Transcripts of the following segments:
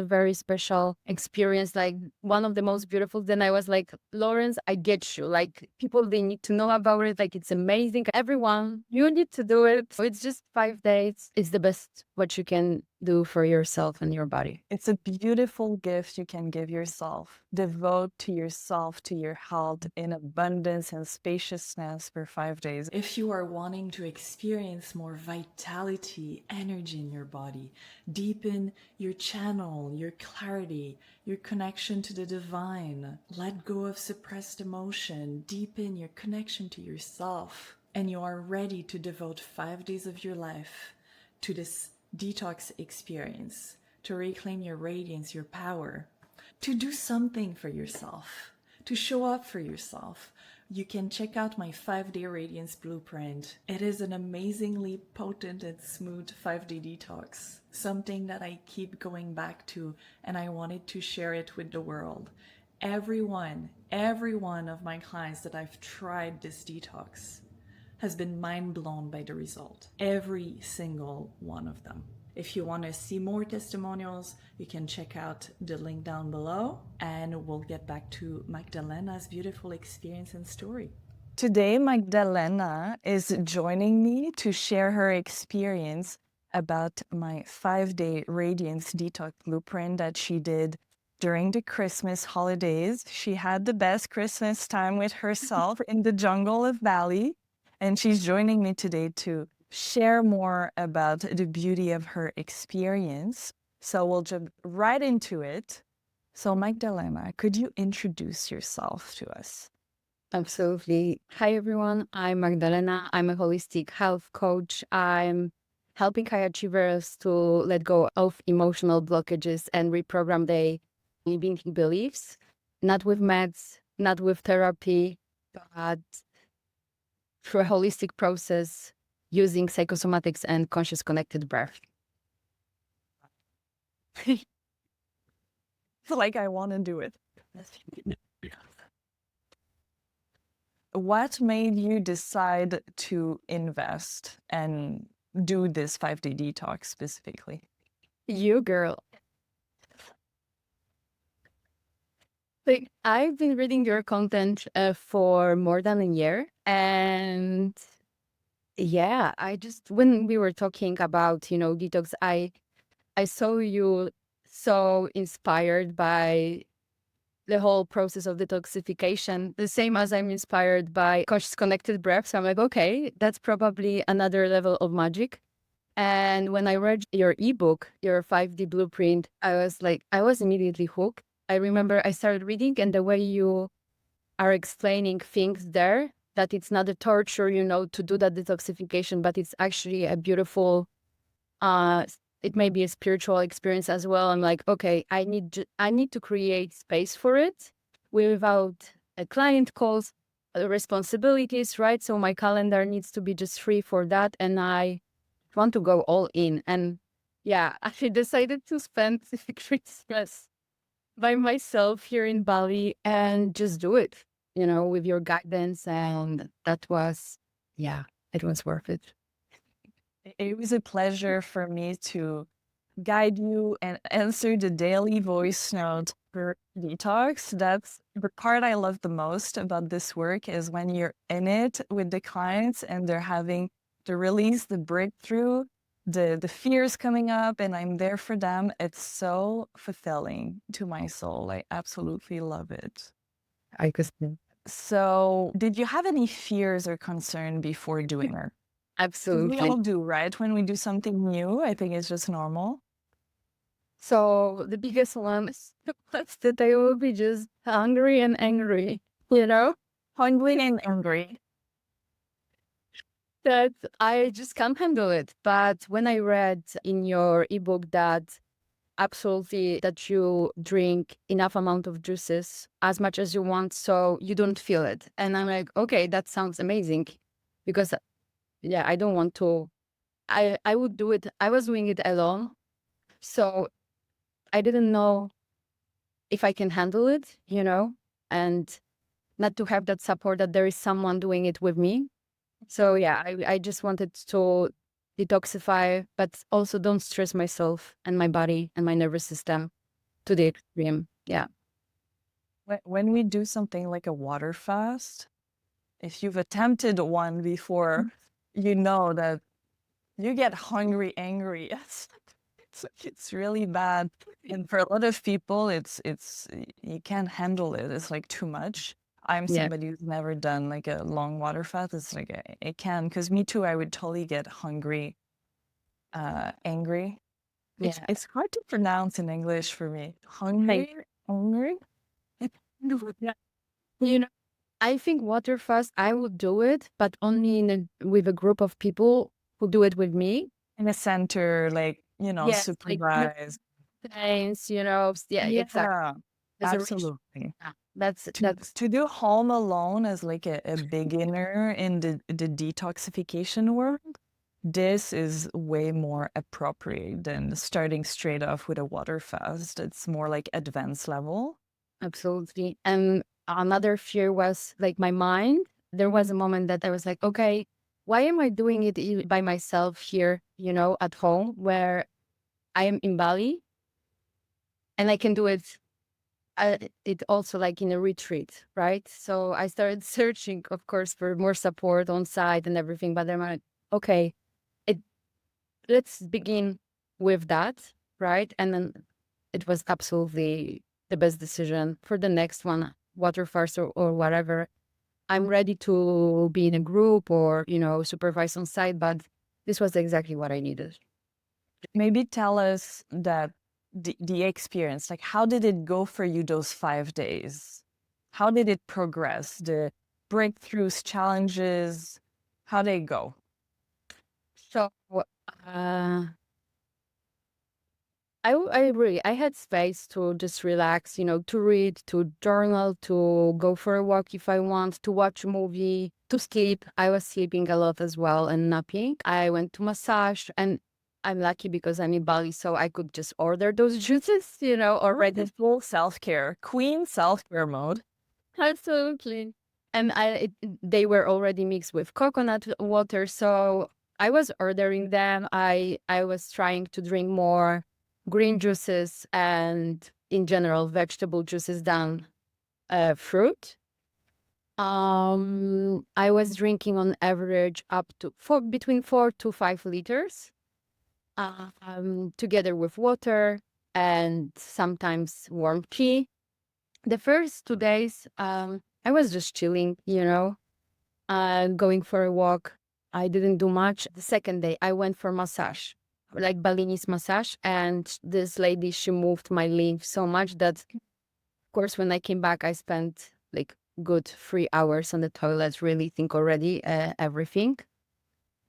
a very special experience, like one of the most beautiful. Then I was like, Lawrence, I get you. Like people, they need to know about it. Like it's amazing. Everyone, you need to do it. It's just 5 days. It's the best what you can do for yourself and your body. It's a beautiful gift you can give yourself. Devote to yourself, to your health in abundance and spaciousness for 5 days. If you are wanting to experience more vitality, energy in your body, deepen your channel, your clarity, your connection to the divine, let go of suppressed emotion, deepen your connection to yourself, and you are ready to devote 5 days of your life to this detox experience, to reclaim your radiance, your power, to do something for yourself, to show up for yourself, you can check out my 5-day Radiance Blueprint. It is an amazingly potent and smooth 5-day detox, something that I keep going back to, and I wanted to share it with the world. Every one of my clients that I've tried this detox has been mind blown by the result. Every single one of them. If you want to see more testimonials, you can check out the link down below, and we'll get back to Magdalena's beautiful experience and story. Today, Magdalena is joining me to share her experience about my 5-day Radiance Detox Blueprint that she did during the Christmas holidays. She had the best Christmas time with herself in the jungle of Bali, and she's joining me today to share more about the beauty of her experience. So we'll jump right into it. So Magdalena, could you introduce yourself to us? Absolutely. Hi, everyone. I'm Magdalena. I'm a holistic health coach. I'm helping high achievers to let go of emotional blockages and reprogram their limiting beliefs, not with meds, not with therapy, but through a holistic process using psychosomatics and conscious connected breath. It's like I want to do it. What made you decide to invest and do this 5-day detox specifically? You, girl. Like, I've been reading your content for more than a year. And yeah, I just, when we were talking about, detox, I saw you so inspired by the whole process of detoxification, the same as I'm inspired by conscious connected breath. So I'm like, okay, that's probably another level of magic. And when I read your ebook, your 5D blueprint, I was immediately hooked. I remember I started reading, and the way you are explaining things there, that it's not a torture, to do that detoxification, but it's actually a beautiful, it may be a spiritual experience as well. I'm like, okay, I need to create space for it without a client calls, responsibilities, right? So my calendar needs to be just free for that. And I want to go all in. And yeah, I decided to spend Christmas by myself here in Bali and just do it, with your guidance. And that was, yeah, it was worth it. It was a pleasure for me to guide you and answer the daily voice note for detox. That's the part I love the most about this work, is when you're in it with the clients and they're having the release, the breakthrough, the fears coming up, and I'm there for them. It's so fulfilling to my soul. I absolutely love it. I could. So did you have any fears or concern before doing it? We Absolutely. all do, right? When we do something new, I think it's just normal. So the biggest one is that I will be just hungry and angry, Hungry and angry. that I just can't handle it. But when I read in your ebook that absolutely that you drink enough amount of juices as much as you want so you don't feel it. And I'm like, okay, that sounds amazing, because yeah, I don't want to, I would do it. I was doing it alone. So I didn't know if I can handle it, and not to have that support that there is someone doing it with me. So yeah, I just wanted to detoxify, but also don't stress myself and my body and my nervous system. to the extreme. Yeah. When we do something like a water fast, if you've attempted one before, you know that you get hungry, angry. It's really bad. And for a lot of people, it's you can't handle it. It's like too much. I'm Yeah. somebody who's never done like a long water fast. It's like I can, because me too, I would totally get hungry, angry. Yeah. It's hard to pronounce in English for me. Like, Hungry. yeah. You know, I think water fast, I would do it, but only with a group of people who do it with me. In a center, like, Yes, like supervised. thanks, yeah, exactly. Yeah, As a rich, absolutely. yeah, that's To do home alone as like a beginner in the detoxification world, this is way more appropriate than starting straight off with a water fast. It's more like advanced level. absolutely. And another fear was like my mind. There was a moment that I was like, okay, why am I doing it by myself here, at home where I am in Bali and I can do it it also like in a retreat, right? So I started searching, of course, for more support on site and everything. But I'm like, okay, it let's begin with that, right? And then it was absolutely the best decision for the next one, water fast or whatever. I'm ready to be in a group or supervise on site, but this was exactly what I needed. Maybe tell us that the experience, like how did it go for you those 5 days? How did it progress? The breakthroughs, challenges, how did it go? So I had space to just relax, to read, to journal, to go for a walk if I want, to watch a movie, to sleep. I was sleeping a lot as well and napping. I went to massage, and I'm lucky because I'm in Bali, so I could just order those juices, already. Full self-care, queen self-care mode. Absolutely. And they were already mixed with coconut water, so I was ordering them. I was trying to drink more green juices and in general vegetable juices than fruit. I was drinking on average up to between 4 to 5 liters, together with water and sometimes warm tea. The first 2 days, I was just chilling, going for a walk. I didn't do much. The second day, I went for massage, like Balinese massage. And this lady, she moved my lymph so much that, of course, when I came back, I spent like good 3 hours on the toilet, really think already everything.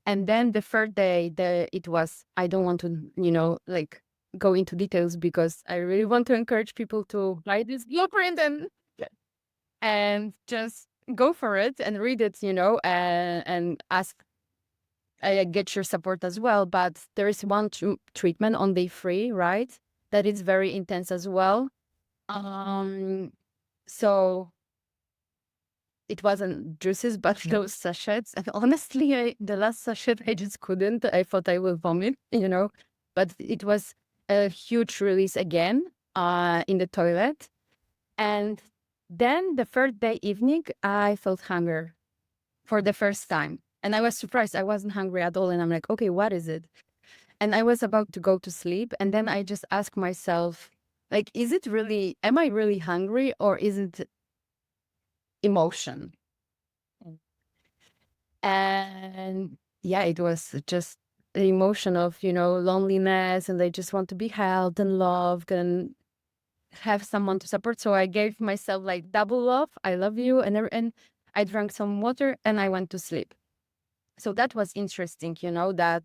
And then the third day, it was, I don't want to, like go into details because I really want to encourage people to buy this blueprint and just go for it and read it, and ask, get your support as well. But there is one treatment on day 3, right? That is very intense as well. So it wasn't juices, but those sachets. And honestly, the last sachet, I just couldn't. I thought I will vomit, But it was a huge release again in the toilet. And then the third day evening, I felt hunger for the first time. And I was surprised. I wasn't hungry at all. And I'm like, okay, what is it? And I was about to go to sleep. And then I just asked myself, like, am I really hungry or is it emotion? And yeah, it was just the emotion of, loneliness, and I just want to be held and loved and have someone to support. So I gave myself like double love. I love you. And I drank some water and I went to sleep. So that was interesting, that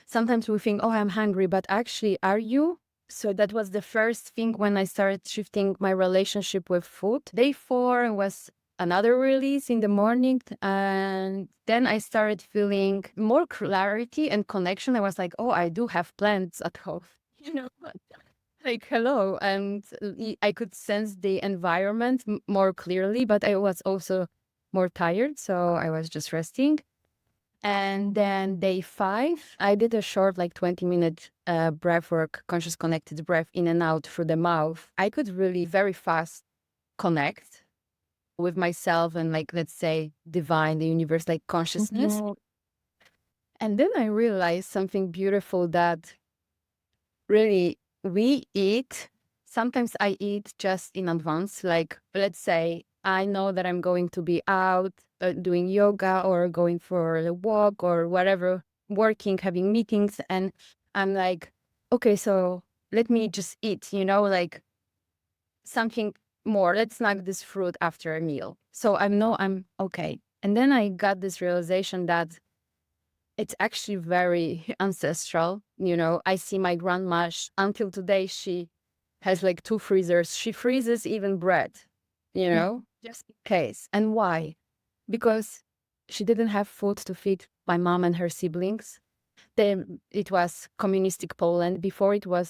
sometimes we think, oh, I'm hungry, but actually, are you? So that was the first thing when I started shifting my relationship with food. Day 4 was another release in the morning. And then I started feeling more clarity and connection. I was like, oh, I do have plants at home, like, hello. And I could sense the environment more clearly, but I was also more tired. So I was just resting. And then day 5, I did a short, like 20-minute breath work, conscious connected breath in and out through the mouth. I could really very fast connect with myself and, like, let's say, divine, the universe, like consciousness. Mhm. And then I realized something beautiful, that really we eat. Sometimes I eat just in advance. Like, let's say I know that I'm going to be out doing yoga or going for a walk or whatever, working, having meetings. And I'm like, okay, so let me just eat, like something more. Let's snack this fruit after a meal. So I know I'm okay. And then I got this realization that it's actually very ancestral. I see my grandma, until today, she has like 2 freezers. She freezes even bread, just in case. And why? Because she didn't have food to feed my mom and her siblings. Then it was communistic Poland. Before it was,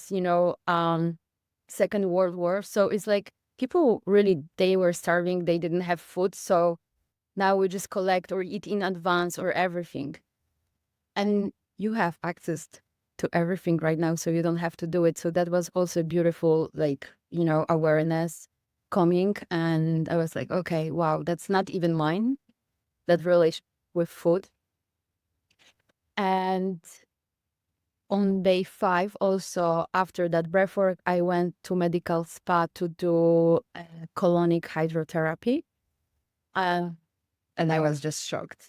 Second World War. So it's like people really, they were starving. They didn't have food. So now we just collect or eat in advance or everything. And you have access to everything right now, so you don't have to do it. So that was also beautiful, like, awareness coming. And I was like, okay, wow, that's not even mine, that relation with food. And on day 5, also after that breath work, I went to medical spa to do colonic hydrotherapy. Uh, and I was just shocked,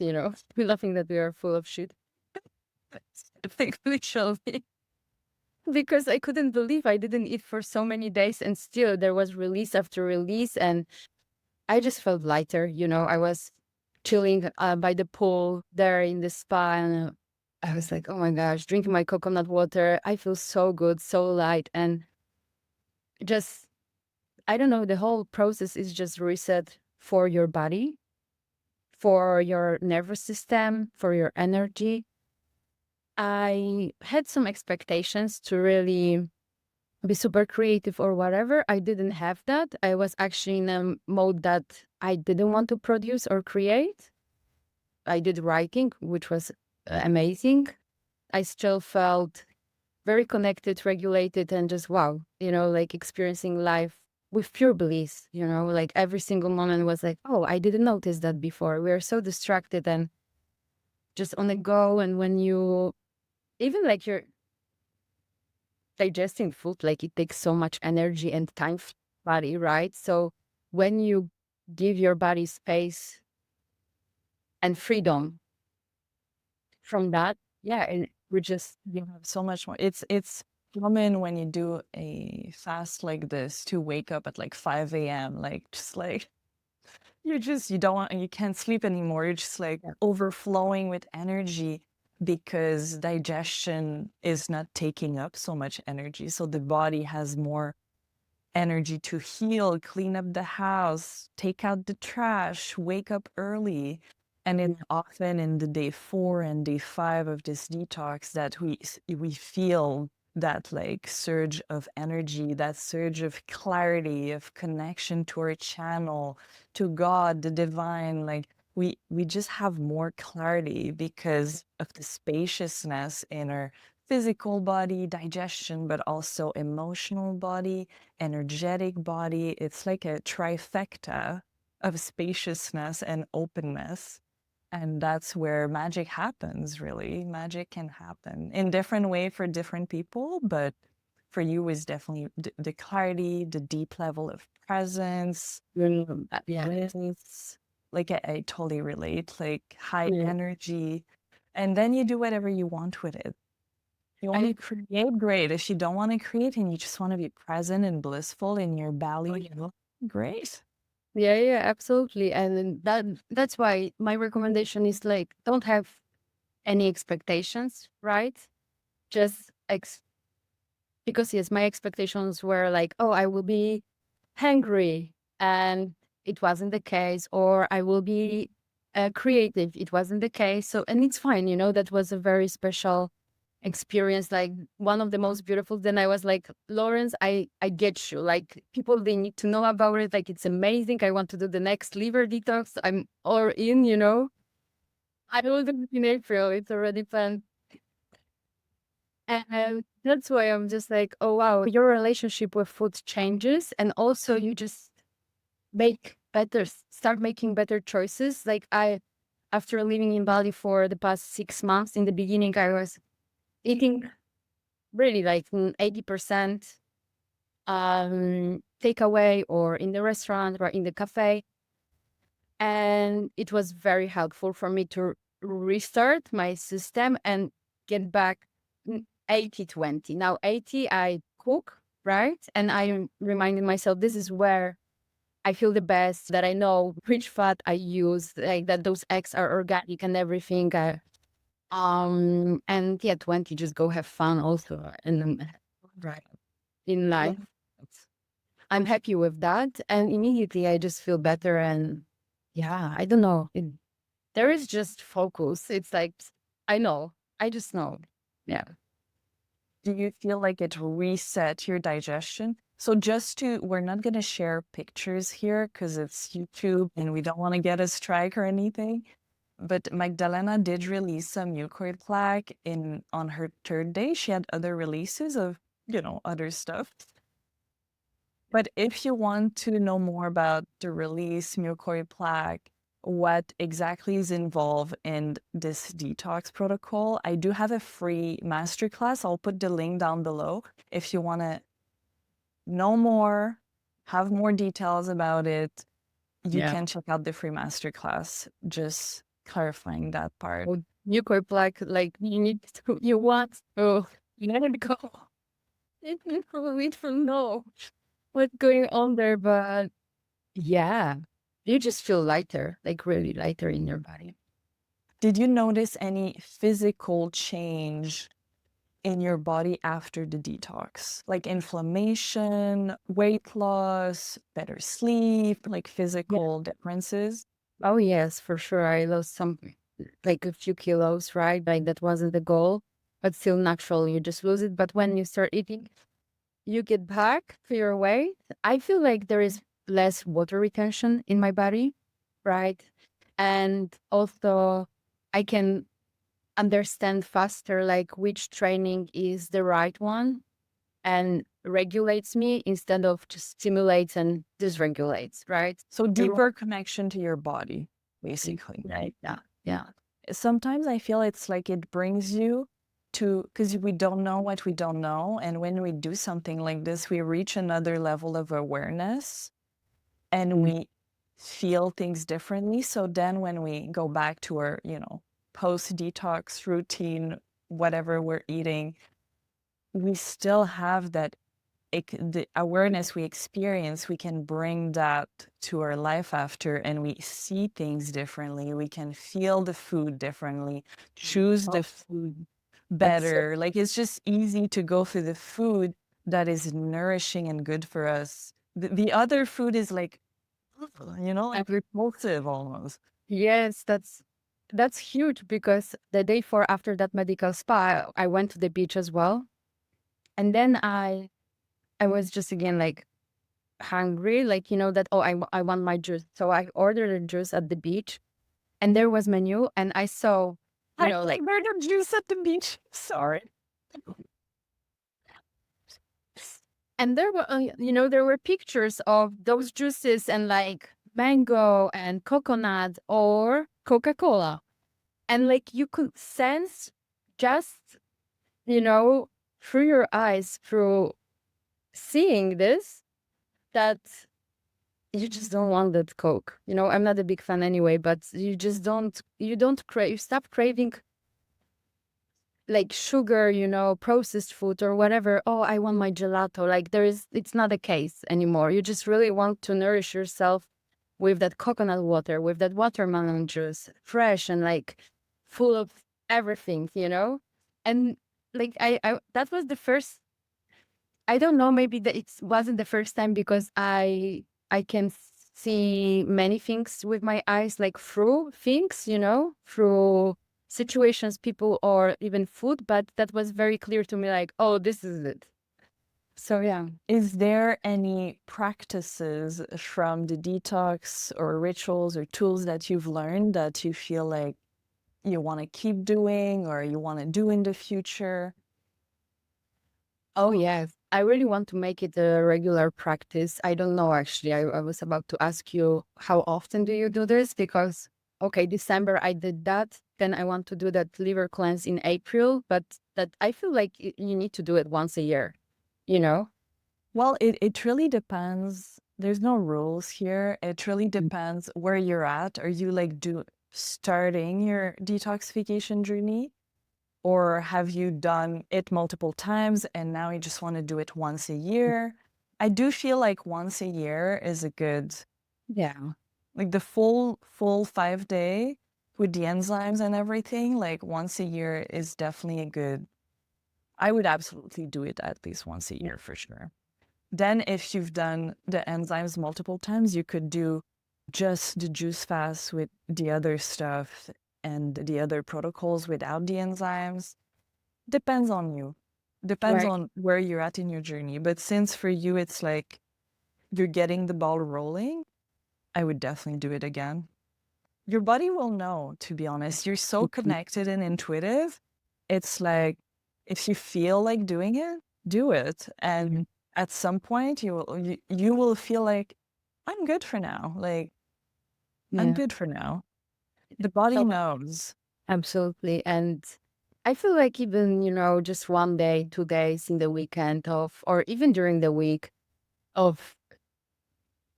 laughing that we are full of shit. Literally. Because I couldn't believe I didn't eat for so many days, and still there was release after release, and I just felt lighter. I was chilling by the pool there in the spa, and I was like, oh my gosh, drinking my coconut water. I feel so good, so light, and just, I don't know, the whole process is just reset for your body, for your nervous system, for your energy. I had some expectations to really be super creative or whatever. I didn't have that. I was actually in a mode that I didn't want to produce or create. I did writing, which was amazing. I still felt very connected, regulated, and just wow, like experiencing life with pure bliss, like every single moment was like, oh, I didn't notice that before. We are so distracted and just on the go. And when you, even like you're digesting food, like it takes so much energy and time for the body, right? So when you give your body space and freedom from that, yeah, and we're just, You have so much more. It's common when you do a fast like this to wake up at like 5 a.m. Like just like you don't want, you can't sleep anymore. You're just like yeah, overflowing with energy because digestion is not taking up so much energy. So the body has more energy to heal, clean up the house, take out the trash, wake up early. And it's often in the day 4 and day 5 of this detox that we feel that like surge of energy, that surge of clarity, of connection to our channel, to God, the divine. Like we just have more clarity because of the spaciousness in our physical body, digestion, but also emotional body, energetic body. It's like a trifecta of spaciousness and openness. And that's where magic happens, really. Magic can happen in different way for different people, but for you is definitely the clarity, the deep level of presence, yeah, bliss. Like I totally relate, like high yeah. energy. And then you do whatever you want with it. You want to I, create, great. If you don't want to create and you just want to be present and blissful in your belly, great. yeah, absolutely. And then that's why my recommendation is like, don't have any expectations, right? Just because yes, my expectations were like, oh, I will be hungry, and it wasn't the case, or I will be creative, it wasn't the case. So, and it's fine, that was a very special experience, like one of the most beautiful. Then I was like, Lawrence, I get you, like people, they need to know about it, like it's amazing, I want to do the next liver detox, I'm all in. I will do it in April. It's already planned. And that's why I'm just like, oh wow, your relationship with food changes, and also you just start making better choices. Like after living in Bali for the past 6 months, in the beginning, I was eating really like 80% takeaway or in the restaurant or in the cafe. And it was very helpful for me to restart my system and get back 80/20. Now 80, I cook, right? And I reminded myself this is where I feel the best, that I know which fat I use, like that those eggs are organic and everything. And yeah, 20, just go have fun also Right. in Yeah. life. I'm happy with that. And immediately I just feel better. And yeah, I don't know. There is just focus. It's like, I know. I just know. Yeah. Do you feel like it reset your digestion? So we're not going to share pictures here because it's YouTube and we don't want to get a strike or anything. But Magdalena did release some mucoid plaque on her third day. She had other releases of, other stuff. But if you want to know more about the release mucoid plaque, what exactly is involved in this detox protocol, I do have a free masterclass. I'll put the link down below if you want to know more, have more details about it. You Yeah. can check out the free masterclass. Just clarifying that part. Well, mucoid plaque, like you want to let it go. It need to know what's going on there. But yeah, you just feel lighter, like really lighter in your body. Did you notice any physical change in your body after the detox? Like inflammation, weight loss, better sleep, like Yeah. physical differences? Oh, yes, for sure. I lost like a few kilos, right? Like that wasn't the goal, but still natural. You just lose it. But when you start eating, you get back to your weight. I feel like there is less water retention in my body, right? And also, I can understand faster like which training is the right one and regulates me instead of just stimulates and dysregulates, right? So And deeper connection to your body, basically. right, yeah, yeah, Sometimes I feel it's like it brings you to, because we don't know what we don't know. And when we do something like this, we reach another level of awareness and we feel things differently. So then when we go back to our, post detox routine, whatever we're eating, we still have that the awareness we experience. We can bring that to our life after, and we see things differently. We can feel the food differently, choose the oh, food that's better. Like it's just easy to go for the food that is nourishing and good for us. The other food is like, like repulsive almost. yes, that's huge because the day for after that medical spa, I went to the beach as well, and then I was just again like hungry, like that, oh, I want my juice, so I ordered a juice at the beach, and there was menu, and I saw, I like, murdered juice at the beach. Sorry. and there were there were pictures of those juices and like mango and coconut or Coca-Cola, and like you could sense just you know through your eyes, through seeing this, that you just don't want that Coke. I'm not a big fan anyway, but you don't crave, you stop craving like sugar, processed food or whatever. Oh, I want my gelato. Like it's not the case anymore. You just really want to nourish yourself with that coconut water, with that watermelon juice, fresh and like full of everything. And like that was the first, I don't know, maybe that it wasn't the first time because I can see many things with my eyes, like through things, through situations, people, or even food. But that was very clear to me, like, oh, this is it. So yeah. Is there any practices from the detox or rituals or tools that you've learned that you feel like you want to keep doing or you want to do in the future? Oh, yes. I really want to make it a regular practice. I don't know, actually. I was about to ask you, how often do you do this? Because, okay, December I did that. Then I want to do that liver cleanse in April, but that I feel like you need to do it once a year, you know? Well, it really depends. There's no rules here. It really depends where you're at. Are you like starting your detoxification journey? Or have you done it multiple times and now you just want to do it once a year? I do feel like once a year is a good, Yeah. like the full 5 day with the enzymes and everything, like once a year is definitely a good. I would absolutely do it at least once a year for sure. Then if you've done the enzymes multiple times, you could do just the juice fast with the other stuff and the other protocols without the enzymes. Depends on you. Depends Right. on where you're at in your journey. But since for you it's like you're getting the ball rolling, I would definitely do it again. Your body will know, to be honest. You're so connected and intuitive. It's like if you feel like doing it, do it. And at some point you will feel like I'm good for now. Like I'm Yeah. good for now. The body So knows. absolutely. And I feel like even, just 1 day, 2 days in the weekend of, or even during the week of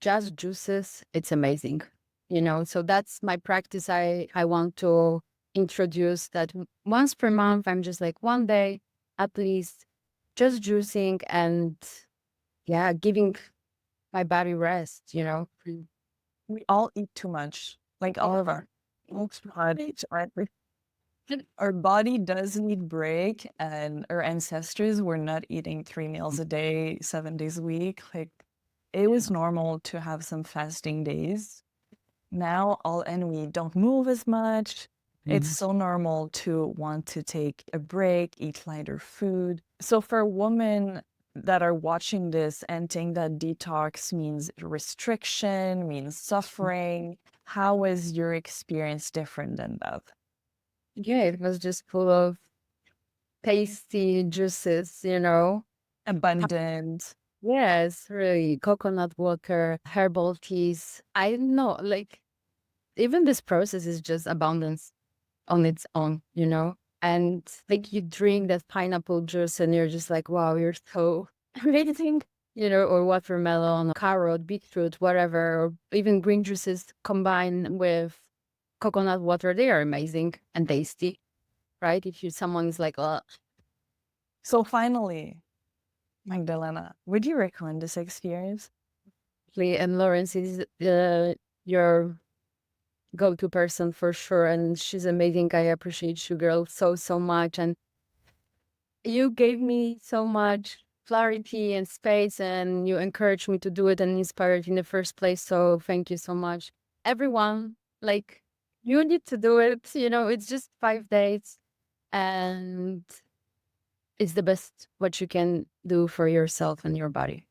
just juices, it's amazing. So that's my practice. I want to introduce that once per month, I'm just like 1 day at least, just juicing and yeah, giving my body rest. We all eat too much. Like all of our bodies, right? Our body does need break, and our ancestors were not eating 3 meals a day, 7 days a week. Like it was normal to have some fasting days. Now and we don't move as much. It's so normal to want to take a break, eat lighter food. So for women that are watching this and think that detox means restriction, means suffering, how is your experience different than that? Yeah, it was just full of tasty juices. Abundant. Yes, really. Coconut water, herbal teas. I don't know, like, even this process is just abundance on its own. And like you drink that pineapple juice and you're just like, wow, you're so amazing. Or watermelon, carrot, beetroot, whatever, or even green juices combined with coconut water, they are amazing and tasty, right? If someone is like, oh, So finally, Magdalena, would you recommend this experience? and Lawrence is your go-to person for sure, and she's amazing. I appreciate you, girl, so so much, and you gave me so much clarity and space, and you encouraged me to do it and inspired in the first place. So thank you so much, everyone. Like, you need to do it. It's just 5 days, and it's the best what you can do for yourself and your body.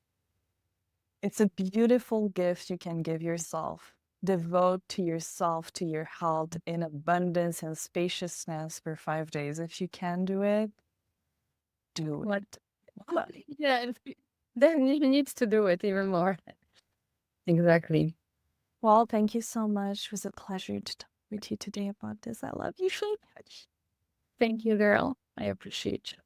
It's a beautiful gift you can give yourself. Devote to yourself, to your health in abundance and spaciousness for 5 days. If you can do it, do What? it. Yeah, then you need to do it even more. Exactly. Well, thank you so much. It was a pleasure to talk with you today about this. I love you so much. Thank you, girl. I appreciate you.